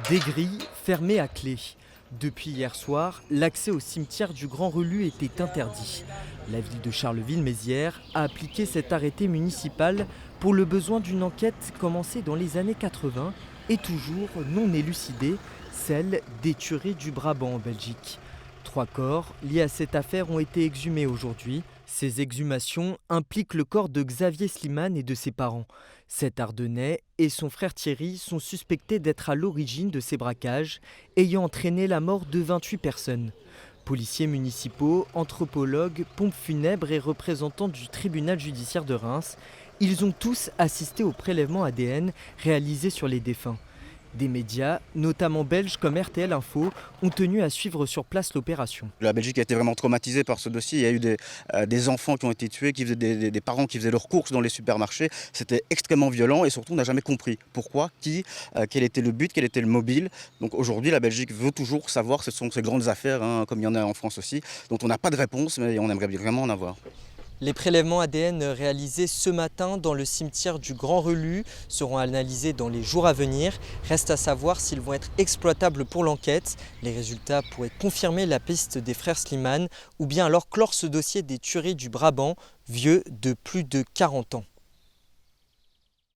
Des grilles fermées à clé. Depuis hier soir, l'accès au cimetière du Grand Relu était interdit. La ville de Charleville-Mézières a appliqué cet arrêté municipal pour le besoin d'une enquête commencée dans les années 80 et toujours non élucidée, celle des tueries du Brabant en Belgique. 3 corps liés à cette affaire ont été exhumés aujourd'hui. Ces exhumations impliquent le corps de Xavier Slimane et de ses parents. Cet Ardennais et son frère Thierry sont suspectés d'être à l'origine de ces braquages, ayant entraîné la mort de 28 personnes. Policiers municipaux, anthropologues, pompes funèbres et représentants du tribunal judiciaire de Reims, ils ont tous assisté au prélèvement ADN réalisé sur les défunts. Des médias, notamment belges comme RTL Info, ont tenu à suivre sur place l'opération. La Belgique a été vraiment traumatisée par ce dossier. Il y a eu des enfants qui ont été tués, qui faisaient des parents qui faisaient leurs courses dans les supermarchés. C'était extrêmement violent et surtout on n'a jamais compris pourquoi, qui, quel était le but, quel était le mobile. Donc aujourd'hui la Belgique veut toujours savoir, ce sont ces grandes affaires, comme il y en a en France aussi, dont on n'a pas de réponse mais on aimerait vraiment en avoir. Les prélèvements ADN réalisés ce matin dans le cimetière du Grand Relu seront analysés dans les jours à venir. Reste à savoir s'ils vont être exploitables pour l'enquête. Les résultats pourraient confirmer la piste des frères Slimane ou bien alors clore ce dossier des tueries du Brabant, vieux de plus de 40 ans.